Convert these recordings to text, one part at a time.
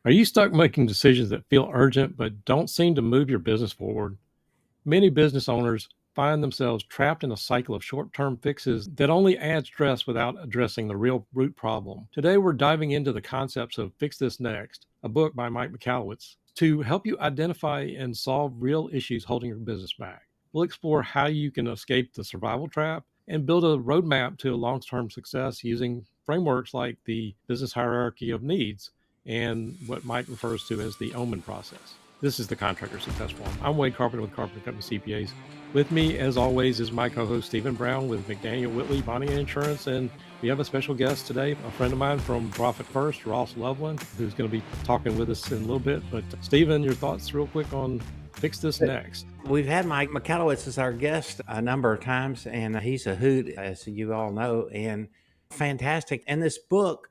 Are you stuck making decisions that feel urgent but don't seem to move your business forward? Many business owners find themselves trapped in a cycle of short-term fixes that only add stress without addressing the real root problem. Today, we're diving into the concepts of Fix This Next, a book by Mike Michalowicz, to help you identify and solve real issues holding your business back. We'll explore how you can escape the survival trap and build a roadmap to long-term success using frameworks like the business hierarchy of needs and what Mike refers to as the OMEN process. This is the Contractor Success Forum. I'm Wade Carpenter with Carpenter Company CPAs. With me, as always, is my co-host Stephen Brown with McDaniel Whitley Bonding and Insurance, and we have a special guest today, a friend of mine from Profit First, Ross Loveland, who's going to be talking with us in a little bit. But Stephen, your thoughts real quick on Fix This Next. We've had Mike Michalowicz as our guest a number of times, and he's a hoot, as you all know, and fantastic. And this book,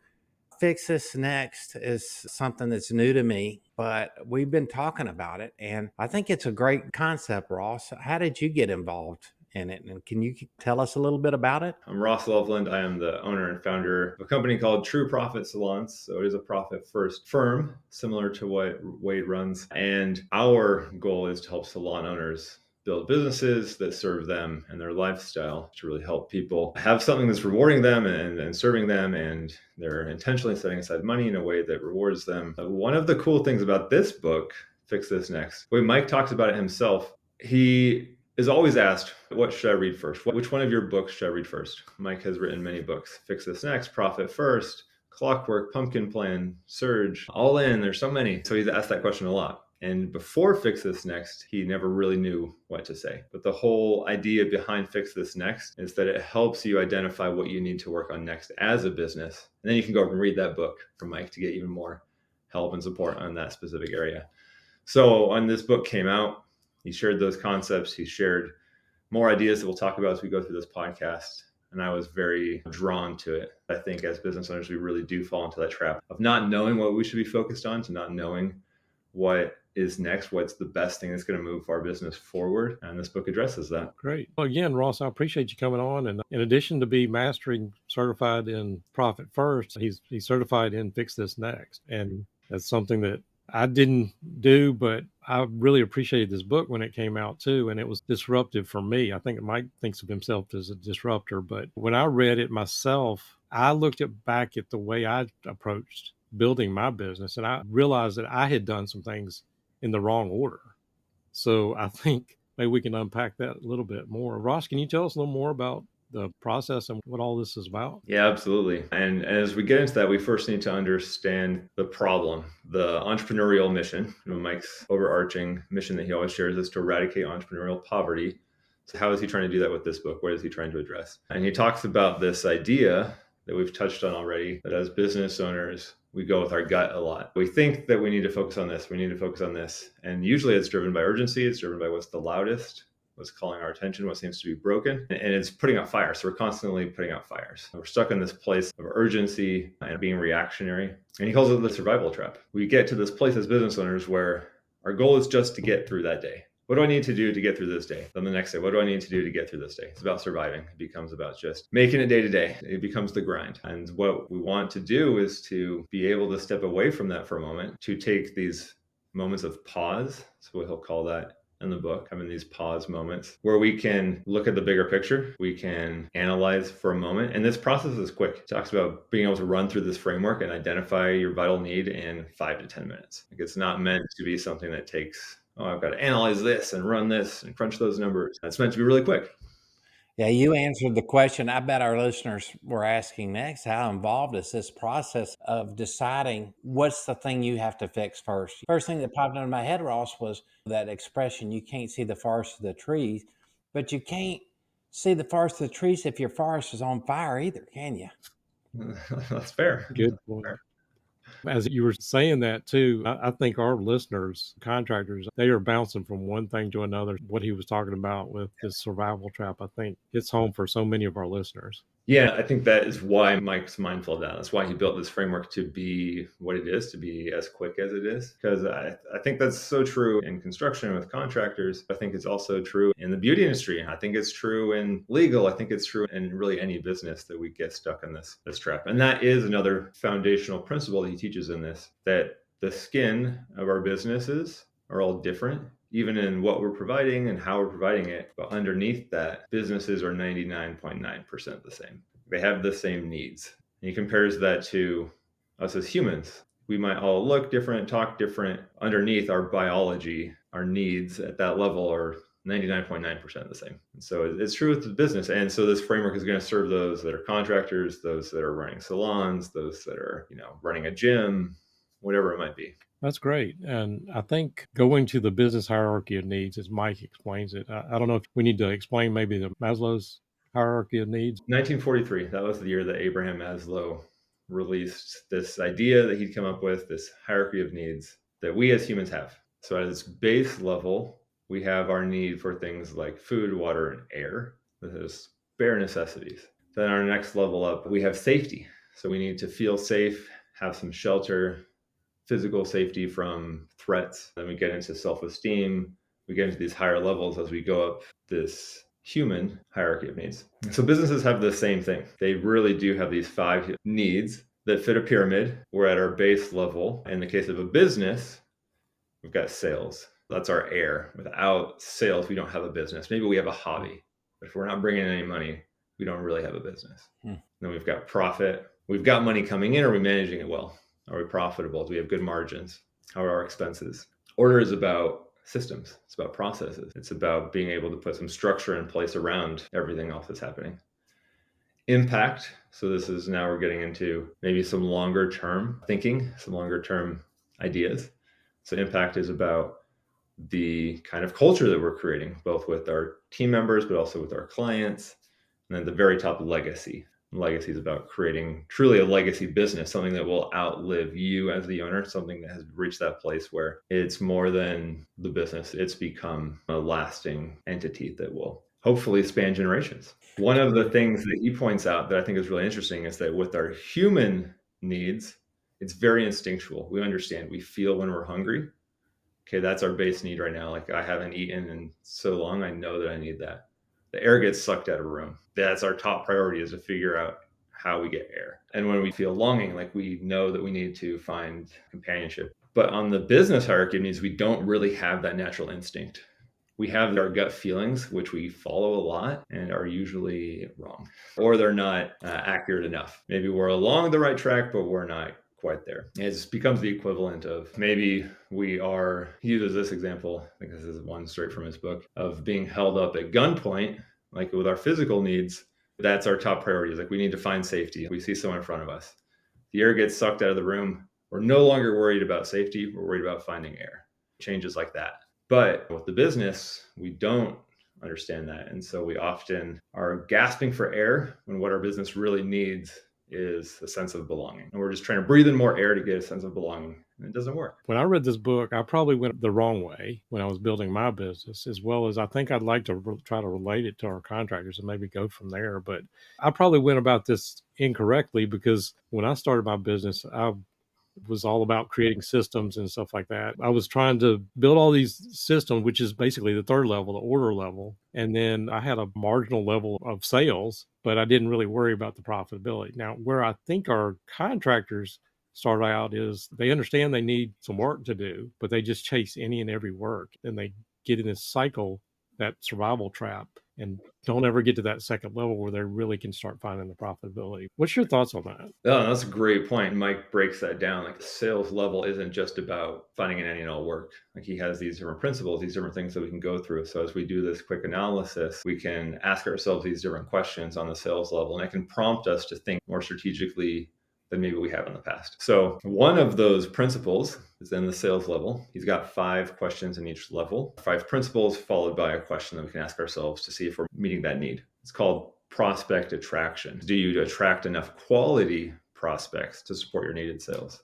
Fix This Next, is something that's new to me, but we've been talking about it, and I think it's a great concept, Ross. How did you get involved in it? And can you tell us a little bit about it? I'm Ross Loveland. I am the owner and founder of a company called True Profit Salons. So it is a profit first firm, similar to what Wade runs. And our goal is to help salon owners build businesses that serve them and their lifestyle, to really help people have something that's rewarding them and serving them, and they're intentionally setting aside money in a way that rewards them. One of the cool things about this book, Fix This Next, when Mike talks about it himself, he is always asked, what should I read first? Which one of your books should I read first? Mike has written many books: Fix This Next, Profit First, Clockwork, Pumpkin Plan, Surge, All In. There's so many. So he's asked that question a lot. And before Fix This Next, he never really knew what to say. But the whole idea behind Fix This Next is that it helps you identify what you need to work on next as a business. And then you can go and read that book from Mike to get even more help and support on that specific area. So when this book came out, he shared those concepts. He shared more ideas that we'll talk about as we go through this podcast. And I was very drawn to it. I think as business owners, we really do fall into that trap of not knowing what we should be focused on, to not knowing what is next, what's the best thing that's going to move our business forward. And this book addresses that. Great. Well, again, Ross, I appreciate you coming on. And in addition to be mastering certified in Profit First, he's certified in Fix This Next. And that's something that I didn't do, but I really appreciated this book when it came out too. And it was disruptive for me. I think Mike thinks of himself as a disruptor, but when I read it myself, I looked back at the way I approached building my business, and I realized that I had done some things in the wrong order. So I think maybe we can unpack that a little bit more. Ross, can you tell us a little more about the process and what all this is about? Yeah, absolutely. And as we get into that, we first need to understand the problem, the entrepreneurial mission. Mike's overarching mission that he always shares is to eradicate entrepreneurial poverty. So how is he trying to do that with this book? What is he trying to address? And he talks about this idea that we've touched on already, that as business owners, we go with our gut a lot. We think that we need to focus on this, we need to focus on this. And usually it's driven by urgency, it's driven by what's the loudest, what's calling our attention, what seems to be broken, and it's putting out fires. So we're constantly putting out fires. We're stuck in this place of urgency and being reactionary. And he calls it the survival trap. We get to this place as business owners where our goal is just to get through that day. What do I need to do to get through this day? Then the next day, what do I need to do to get through this day? It's about surviving. It becomes about just making it day to day. It becomes the grind. And what we want to do is to be able to step away from that for a moment, to take these moments of pause. That's what he'll call that in the book, having these pause moments where we can look at the bigger picture. We can analyze for a moment. And this process is quick. It talks about being able to run through this framework and identify your vital need in 5 to 10 minutes. Like, it's not meant to be something that takes, I've got to analyze this and run this and crunch those numbers. It's meant to be really quick. Yeah, you answered the question I bet our listeners were asking next. How involved is this process of deciding what's the thing you have to fix first? First thing that popped into my head, Ross, was that expression, you can't see the forest for the trees, but you can't see the forest for the trees if your forest is on fire either, can you? That's fair. Good point. As you were saying that too, I think our listeners, contractors, they are bouncing from one thing to another. What he was talking about with this survival trap, I think it's home for so many of our listeners. Yeah, I think that is why Mike's mindful of that. That's why he built this framework to be what it is, to be as quick as it is. Because I think that's so true in construction with contractors. I think it's also true in the beauty industry. I think it's true in legal. I think it's true in really any business that we get stuck in this trap. And that is another foundational principle that he teaches in this, that the skin of our businesses are all different, even in what we're providing and how we're providing it. But underneath that, businesses are 99.9% the same. They have the same needs. And he compares that to us as humans. We might all look different, talk different. Underneath our biology, our needs at that level are 99.9% the same. And so it's true with the business. And so this framework is going to serve those that are contractors, those that are running salons, those that are, running a gym, whatever it might be. That's great. And I think going to the business hierarchy of needs, as Mike explains it, I don't know if we need to explain maybe the Maslow's hierarchy of needs. 1943, that was the year that Abraham Maslow released this idea that he'd come up with, this hierarchy of needs that we as humans have. So at its base level, we have our need for things like food, water, and air. This is bare necessities. Then our next level up, we have safety. So we need to feel safe, have some shelter, physical safety from threats. Then we get into self-esteem. We get into these higher levels as we go up this human hierarchy of needs. So businesses have the same thing. They really do have these 5 needs that fit a pyramid. We're at our base level. In the case of a business, we've got sales. That's our air. Without sales, we don't have a business. Maybe we have a hobby, but if we're not bringing in any money, we don't really have a business. Then we've got profit. We've got money coming in. Are we managing it well? Are we profitable? Do we have good margins? How are our expenses? Order is about systems. It's about processes. It's about being able to put some structure in place around everything else that's happening. Impact. So this is now we're getting into maybe some longer term thinking, some longer term ideas. So impact is about the kind of culture that we're creating, both with our team members, but also with our clients. And then the very top, legacy. Legacy is about creating truly a legacy business, something that will outlive you as the owner, something that has reached that place where it's more than the business. It's become a lasting entity that will hopefully span generations. One of the things that he points out that I think is really interesting is that with our human needs, it's very instinctual. We understand, we feel when we're hungry. Okay, that's our base need right now. Like I haven't eaten in so long, I know that I need that. The air gets sucked out of a room. That's our top priority, is to figure out how we get air. And when we feel longing, like we know that we need to find companionship. But on the business hierarchy of needs, we don't really have that natural instinct. We have our gut feelings, which we follow a lot and are usually wrong, or they're not accurate enough. Maybe we're along the right track, but we're not quite there. It becomes the equivalent of maybe we are, he uses this example, I think this is one straight from his book, of being held up at gunpoint, like with our physical needs. That's our top priority. Is like we need to find safety. We see someone in front of us. The air gets sucked out of the room. We're no longer worried about safety. We're worried about finding air. Changes like that. But with the business, we don't understand that. And so we often are gasping for air when what our business really needs is a sense of belonging. And we're just trying to breathe in more air to get a sense of belonging. And it doesn't work. When I read this book, I probably went the wrong way when I was building my business, as well as I think I'd like to try to relate it to our contractors and maybe go from there. But I probably went about this incorrectly, because when I started my business, I was all about creating systems and stuff like that. I was trying to build all these systems, which is basically the third level, the order level. And then I had a marginal level of sales, but I didn't really worry about the profitability. Now, where I think our contractors start out is they understand they need some work to do, but they just chase any and every work. And they get in this cycle, that survival trap, and don't ever get to that second level where they really can start finding the profitability. What's your thoughts on that? Oh, that's a great point. Mike breaks that down. Like the sales level isn't just about finding any and all work. Like he has these different principles, these different things that we can go through. So as we do this quick analysis, we can ask ourselves these different questions on the sales level, and it can prompt us to think more strategically than maybe we have in the past. So one of those principles is in the sales level. He's got 5 questions in each level, 5 principles followed by a question that we can ask ourselves to see if we're meeting that need. It's called prospect attraction. Do you attract enough quality prospects to support your needed sales?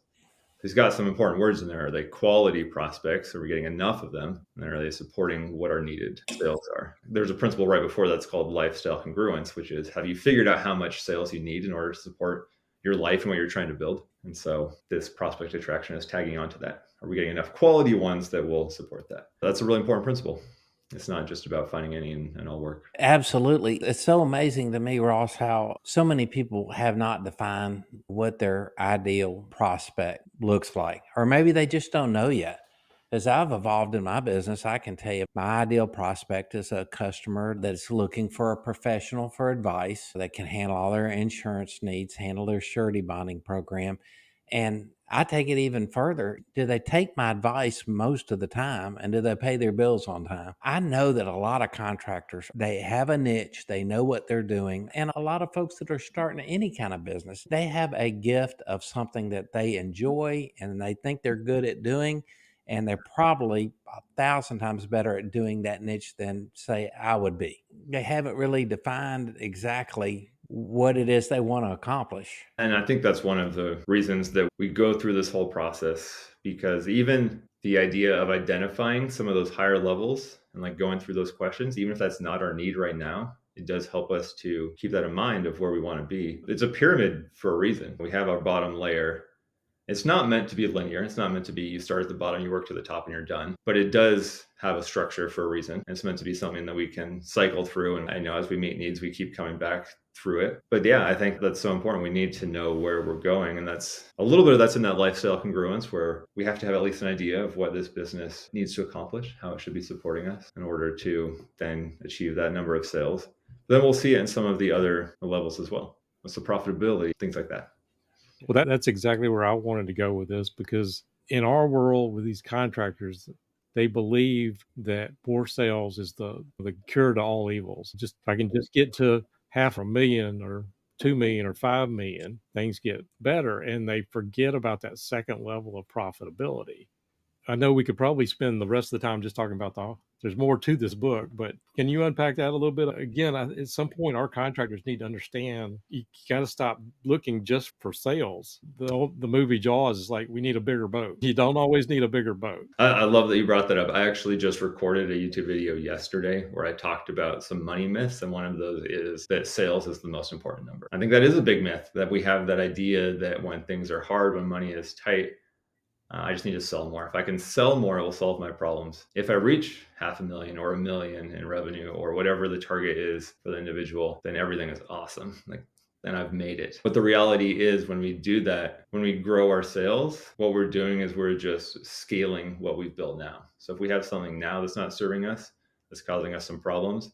He's got some important words in there. Are they quality prospects? Are we getting enough of them? And are they supporting what our needed sales are? There's a principle right before that's called lifestyle congruence, which is, have you figured out how much sales you need in order to support your life and what you're trying to build? And so this prospect attraction is tagging onto that. Are we getting enough quality ones that will support that? That's a really important principle. It's not just about finding any and all work. Absolutely. It's so amazing to me, Ross, how so many people have not defined what their ideal prospect looks like, or maybe they just don't know yet. As I've evolved in my business, I can tell you my ideal prospect is a customer that's looking for a professional for advice that can handle all their insurance needs, handle their surety bonding program. And I take it even further. Do they take my advice most of the time, and do they pay their bills on time? I know that a lot of contractors, they have a niche, they know what they're doing. And a lot of folks that are starting any kind of business, they have a gift of something that they enjoy and they think they're good at doing. And they're probably 1,000 times better at doing that niche than, say, I would be. They haven't really defined exactly what it is they want to accomplish. And I think that's one of the reasons that we go through this whole process, because even the idea of identifying some of those higher levels and like going through those questions, even if that's not our need right now, it does help us to keep that in mind of where we want to be. It's a pyramid for a reason. We have our bottom layer. It's not meant to be linear. It's not meant to be you start at the bottom, you work to the top, and you're done. But it does have a structure for a reason. It's meant to be something that we can cycle through. And I know as we meet needs, we keep coming back through it. But yeah, I think that's so important. We need to know where we're going. And that's a little bit of that's in that lifestyle congruence, where we have to have at least an idea of what this business needs to accomplish, how it should be supporting us in order to then achieve that number of sales. Then we'll see it in some of the other levels as well. What's the profitability, things like that. Well, that's exactly where I wanted to go with this, because in our world with these contractors, they believe that more sales is the cure to all evils. Just if I can just get to 500,000 or 2 million or 5 million, things get better, and they forget about that second level of profitability. I know we could probably spend the rest of the time just talking about there's more to this book, but can you unpack that a little bit? Again, at some point, our contractors need to understand you got to stop looking just for sales. The movie Jaws is like, we need a bigger boat. You don't always need a bigger boat. I love that you brought that up. I actually just recorded a YouTube video yesterday where I talked about some money myths. And one of those is that sales is the most important number. I think that is a big myth, that we have that idea that when things are hard, when money is tight, I just need to sell more. If I can sell more, it will solve my problems. If I reach 500,000 or 1 million in revenue or whatever the target is for the individual, then everything is awesome. Like, then I've made it. But the reality is, when we do that, when we grow our sales, what we're doing is we're just scaling what we've built now. So if we have something now that's not serving us, that's causing us some problems,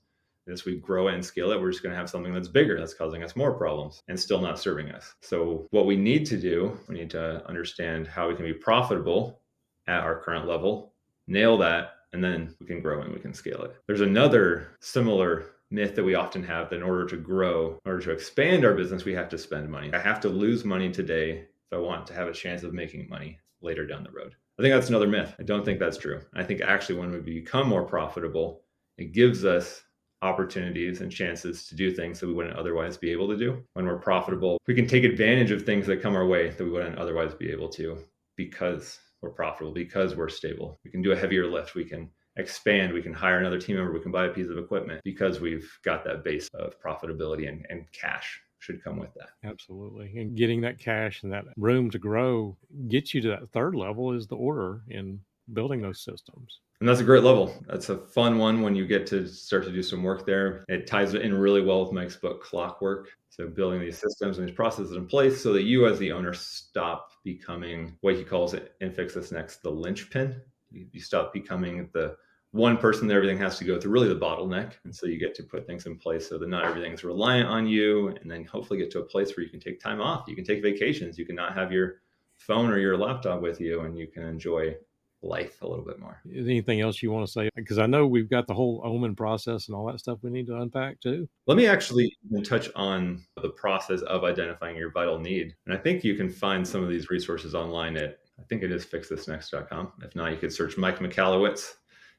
as we grow and scale it, we're just going to have something that's bigger that's causing us more problems and still not serving us. So what we need to do, we need to understand how we can be profitable at our current level, nail that, and then we can grow and we can scale it. There's another similar myth that we often have, that in order to grow, in order to expand our business, we have to spend money. I have to lose money today if I want to have a chance of making money later down the road. I think that's another myth. I don't think that's true. I think actually when we become more profitable, it gives us opportunities and chances to do things that we wouldn't otherwise be able to do. When we're profitable, we can take advantage of things that come our way that we wouldn't otherwise be able to, because we're profitable, because we're stable. We can do a heavier lift. We can expand. We can hire another team member. We can buy a piece of equipment, because we've got that base of profitability, and cash should come with that. Absolutely. And getting that cash and that room to grow gets you to that third level is the order in building those systems. And that's a great level. That's a fun one when you get to start to do some work there. It ties in really well with Mike's book, Clockwork. So building these systems and these processes in place so that you as the owner stop becoming what he calls it in Fix This Next, the linchpin. You stop becoming the one person that everything has to go through, really the bottleneck. And so you get to put things in place so that not everything's reliant on you, and then hopefully get to a place where you can take time off. You can take vacations. You can not have your phone or your laptop with you, and you can enjoy life a little bit more. Is anything else you want to say? Because I know we've got the whole OMEN process and all that stuff we need to unpack too. Let me actually touch on the process of identifying your vital need. And I think you can find some of these resources online at, I think it is fixthisnext.com. If not, you could search Mike Michalowicz,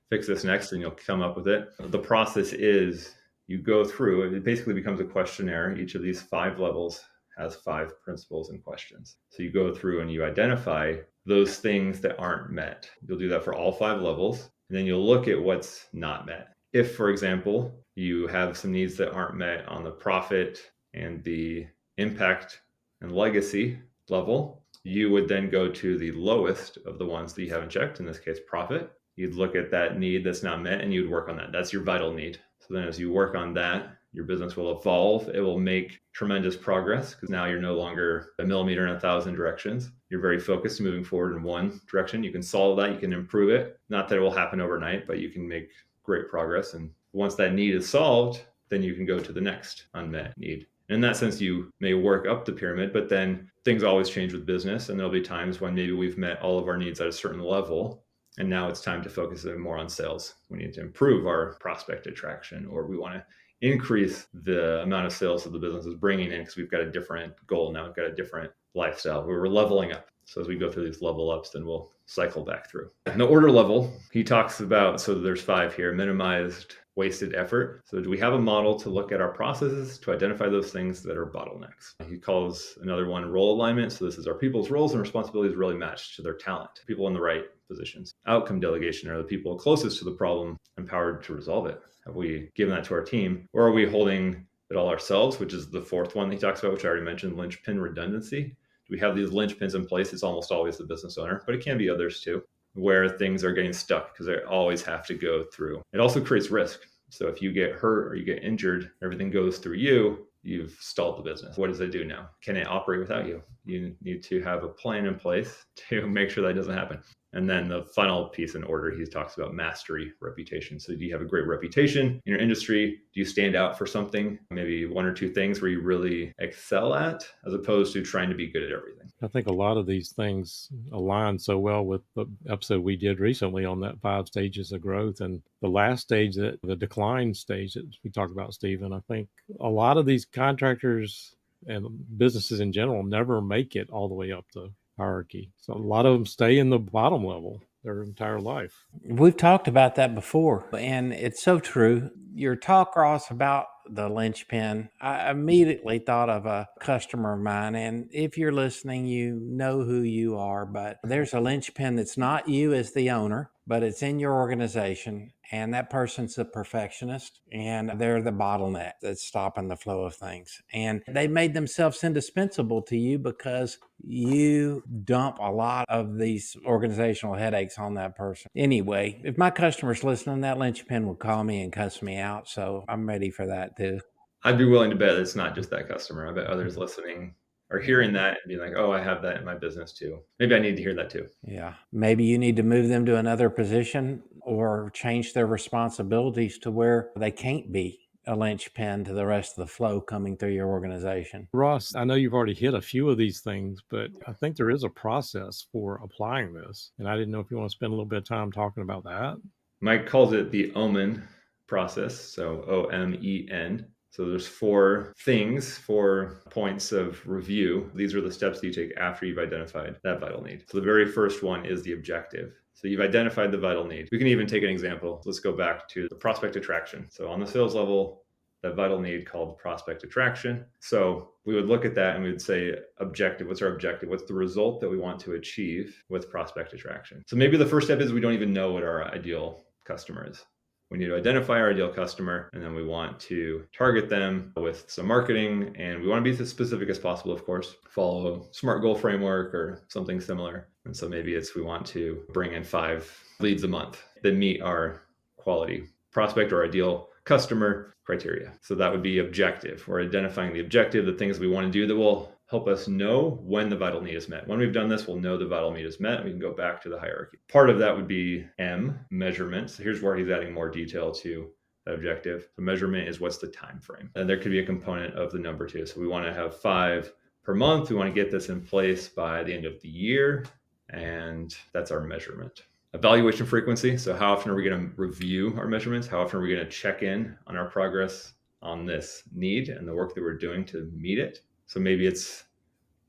Fix This Next, and you'll come up with it. The process is you go through, it basically becomes a questionnaire. Each of these 5 levels has 5 principles and questions. So you go through and you identify those things that aren't met. You'll do that for all 5 levels, and then you'll look at what's not met. If, for example, you have some needs that aren't met on the profit and the impact and legacy level, you would then go to the lowest of the ones that you haven't checked, in this case, profit. You'd look at that need that's not met and you'd work on that. That's your vital need. So then as you work on that, your business will evolve. It will make tremendous progress because now you're no longer a millimeter in 1,000 directions. You're very focused moving forward in one direction. You can solve that. You can improve it. Not that it will happen overnight, but you can make great progress. And once that need is solved, then you can go to the next unmet need. And in that sense, you may work up the pyramid, but then things always change with business. And there'll be times when maybe we've met all of our needs at a certain level. And now it's time to focus more on sales. We need to improve our prospect attraction, or we want to increase the amount of sales that the business is bringing in because we've got a different goal now. We've got a different lifestyle. We're leveling up. So as we go through these level ups, then we'll cycle back through. And the order level, he talks about, so there's 5 here: minimized wasted effort. So do we have a model to look at our processes to identify those things that are bottlenecks? He calls another one role alignment. So this is our people's roles and responsibilities really matched to their talent, people in the right positions. Outcome delegation are the people closest to the problem, empowered to resolve it. Have we given that to our team, or are we holding it all ourselves, which is the 4th one that he talks about, which I already mentioned, linchpin redundancy. Do we have these linchpins in place? It's almost always the business owner, but it can be others too, where things are getting stuck because they always have to go through. It also creates risk. So if you get hurt or you get injured, everything goes through you, you've stalled the business. What does it do now? Can it operate without you? You need to have a plan in place to make sure that doesn't happen. And then the final piece in order, he talks about mastery, reputation. So do you have a great reputation in your industry? Do you stand out for something? Maybe 1 or 2 things where you really excel at, as opposed to trying to be good at everything. I think a lot of these things align so well with the episode we did recently on that 5 stages of growth. And the last stage, the decline stage that we talked about, Stephen, I think a lot of these contractors and businesses in general never make it all the way up the hierarchy. So a lot of them stay in the bottom level their entire life. We've talked about that before, and it's so true. Your talk, Ross, about the linchpin, I immediately thought of a customer of mine. And if you're listening, you know who you are, but there's a linchpin that's not you as the owner, but it's in your organization. And that person's a perfectionist, and they're the bottleneck that's stopping the flow of things. And they made themselves indispensable to you because you dump a lot of these organizational headaches on that person. Anyway, if my customer's listening, that linchpin will call me and cuss me out. So I'm ready for that too. I'd be willing to bet it's not just that customer. I bet others listening are hearing that and being like, oh, I have that in my business too. Maybe I need to hear that too. Yeah. Maybe you need to move them to another position or change their responsibilities to where they can't be a linchpin to the rest of the flow coming through your organization. Ross, I know you've already hit a few of these things, but I think there is a process for applying this. And I didn't know if you want to spend a little bit of time talking about that. Mike calls it the OMEN process. So OMEN. So there's 4 things, 4 points of review. These are the steps that you take after you've identified that vital need. So the very first one is the objective. So you've identified the vital need. We can even take an example. Let's go back to the prospect attraction. So on the sales level, that vital need called prospect attraction. So we would look at that and we would say, objective, what's our objective? What's the result that we want to achieve with prospect attraction? So maybe the first step is we don't even know what our ideal customer is. We need to identify our ideal customer, and then we want to target them with some marketing, and we want to be as specific as possible, of course, follow a SMART goal framework or something similar. And so maybe it's we want to bring in 5 leads a month that meet our quality prospect or ideal customer criteria. So that would be objective. We're identifying the objective, the things we want to do that will help us know when the vital need is met. When we've done this, we'll know the vital need is met. And we can go back to the hierarchy. Part of that would be M, measurement. So here's where he's adding more detail to that objective. The measurement is what's the time frame. And there could be a component of the number too. So we want to have 5 per month. We want to get this in place by the end of the year. And that's our measurement. Evaluation frequency. So how often are we going to review our measurements? How often are we going to check in on our progress on this need and the work that we're doing to meet it? So maybe it's,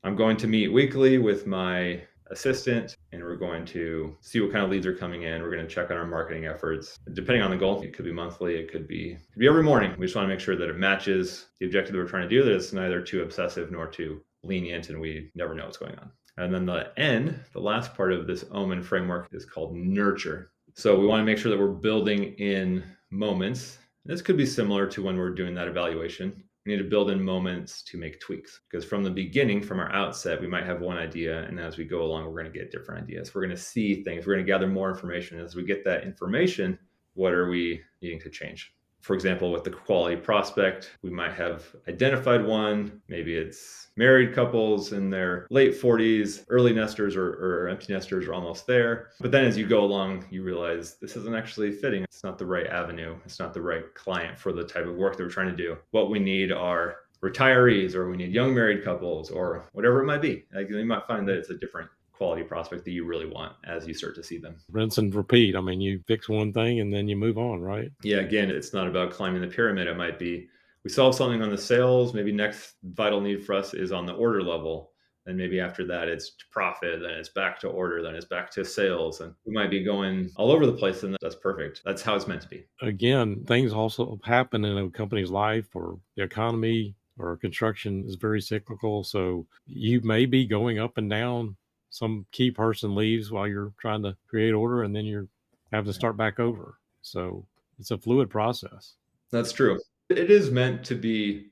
I'm going to meet weekly with my assistant and we're going to see what kind of leads are coming in. We're going to check on our marketing efforts. Depending on the goal, it could be monthly, it could be every morning. We just want to make sure that it matches the objective that we're trying to do, that it's neither too obsessive nor too lenient and we never know what's going on. And then the N, the last part of this OMEN framework is called nurture. So we want to make sure that we're building in moments. This could be similar to when we're doing that evaluation, We need to build in moments to make tweaks, because from the beginning, from our outset, we might have one idea, and as we go along, we're going to get different ideas. We're going to see things. We're going to gather more information. As we get that information, what are we needing to change? For example, with the quality prospect, we might have identified one. Maybe it's married couples in their late 40s, early nesters or empty nesters are almost there. But then as you go along, you realize this isn't actually fitting. It's not the right avenue. It's not the right client for the type of work that we're trying to do. What we need are retirees, or we need young married couples, or whatever it might be. Like, you might find that it's a different quality prospect that you really want as you start to see them. Rinse and repeat. I mean, you fix one thing and then you move on, right? Yeah, again, it's not about climbing the pyramid. It might be we solve something on the sales. Maybe next vital need for us is on the order level. And maybe after that, it's profit, then it's back to order, then it's back to sales. And we might be going all over the place, and that's perfect. That's how it's meant to be. Again, things also happen in a company's life, or the economy or construction is very cyclical. So you may be going up and down. Some key person leaves while you're trying to create order, and then you're having to start back over. So it's a fluid process. That's true. It is meant to be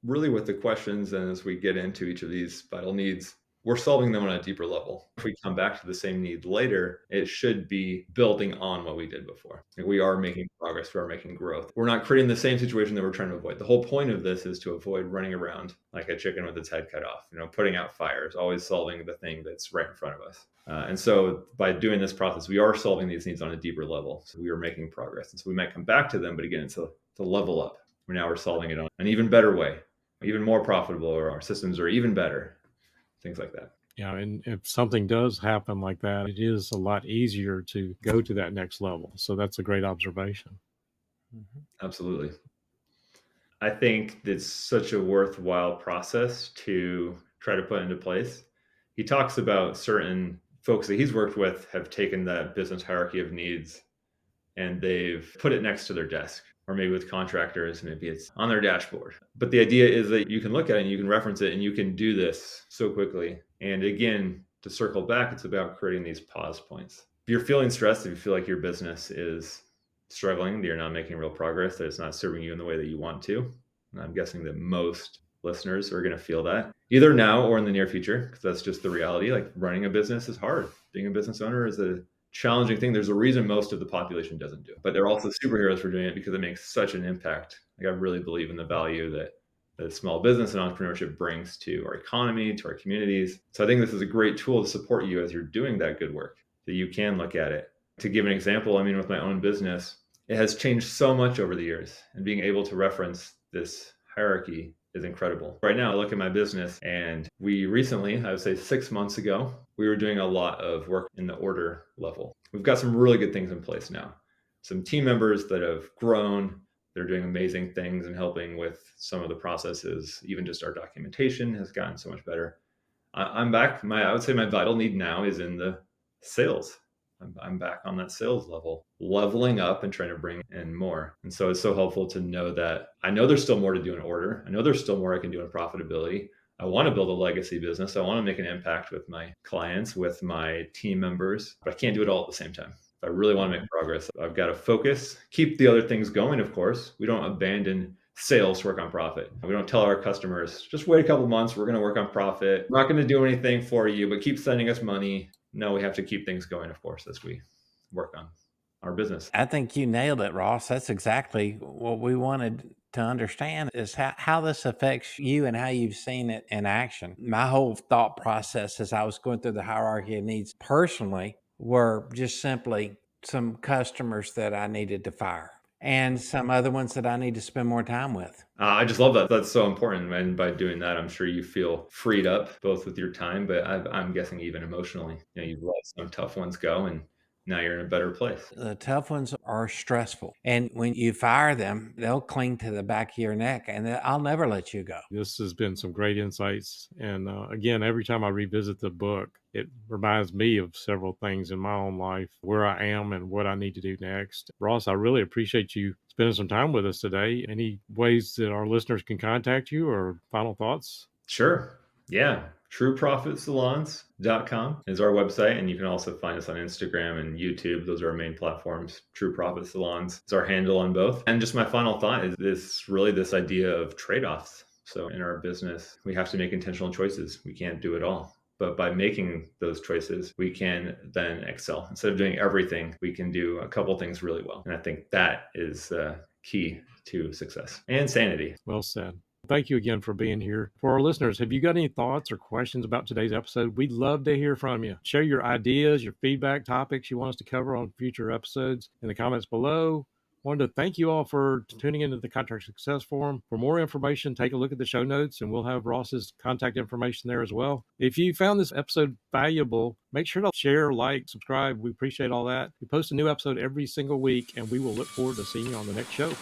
really with the questions, and as we get into each of these vital needs, we're solving them on a deeper level. If we come back to the same need later, it should be building on what we did before. Like, we are making progress, we are making growth. We're not creating the same situation that we're trying to avoid. The whole point of this is to avoid running around like a chicken with its head cut off, putting out fires, always solving the thing that's right in front of us. And so by doing this process, we are solving these needs on a deeper level. So we are making progress. And so we might come back to them, but again, it's a level up. Now we're solving it on an even better way, even more profitable, or our systems are even better, things like that. Yeah, and if something does happen like that, it is a lot easier to go to that next level. So that's a great observation. Absolutely. I think it's such a worthwhile process to try to put into place. He talks about certain folks that he's worked with have taken that business hierarchy of needs and they've put it next to their desk, or maybe with contractors, maybe it's on their dashboard. But the idea is that you can look at it and you can reference it and you can do this so quickly. And again, to circle back, it's about creating these pause points. If you're feeling stressed, if you feel like your business is struggling, that you're not making real progress, that it's not serving you in the way that you want to, and I'm guessing that most listeners are going to feel that either now or in the near future, because that's just the reality. Like, running a business is hard. Being a business owner is a challenging thing. There's a reason most of the population doesn't do it, but they're also superheroes for doing it because it makes such an impact. Like, I really believe in the value that small business and entrepreneurship brings to our economy, to our communities. So I think this is a great tool to support you as you're doing that good work, that you can look at it. To give an example, with my own business, it has changed so much over the years, and being able to reference this hierarchy is incredible. Right now, I look at my business, and we recently, I would say 6 months ago, we were doing a lot of work in the order level. We've got some really good things in place now. Some team members that have grown, they're doing amazing things and helping with some of the processes. Even just our documentation has gotten so much better. I'm back. I would say my vital need now is in the sales. I'm back on that sales level, leveling up and trying to bring in more. And so it's so helpful to know that I know there's still more to do in order. I know there's still more I can do in profitability. I want to build a legacy business. I want to make an impact with my clients, with my team members, but I can't do it all at the same time. If I really want to make progress, I've got to focus, keep the other things going, of course. We don't abandon sales to work on profit. We don't tell our customers, just wait a couple months, we're going to work on profit. We're not going to do anything for you, but keep sending us money. No, we have to keep things going, of course, as we work on our business. I think you nailed it, Ross. That's exactly what we wanted to understand, is how this affects you and how you've seen it in action. My whole thought process as I was going through the hierarchy of needs personally were just simply some customers that I needed to fire and some other ones that I need to spend more time with. I just love that. That's so important. And by doing that, I'm sure you feel freed up both with your time, but I'm guessing even emotionally. You've let some tough ones go, and now you're in a better place. The tough ones are stressful. And when you fire them, they'll cling to the back of your neck and I'll never let you go. This has been some great insights. And again, every time I revisit the book, it reminds me of several things in my own life, where I am and what I need to do next. Ross, I really appreciate you spending some time with us today. Any ways that our listeners can contact you, or final thoughts? Sure. Yeah. TrueProfitSalons.com is our website, and you can also find us on Instagram and YouTube. Those are our main platforms. True Profit Salons is our handle on both. And just my final thought is this idea of trade-offs. So in our business, we have to make intentional choices. We can't do it all. But by making those choices, we can then excel. Instead of doing everything, we can do a couple things really well. And I think that is key to success and sanity. Well said. Thank you again for being here. For our listeners, have you got any thoughts or questions about today's episode? We'd love to hear from you. Share your ideas, your feedback, topics you want us to cover on future episodes in the comments below. Wanted to thank you all for tuning into the Contractor Success Forum. For more information, take a look at the show notes, and we'll have Ross's contact information there as well. If you found this episode valuable, make sure to share, like, subscribe. We appreciate all that. We post a new episode every single week, and we will look forward to seeing you on the next show.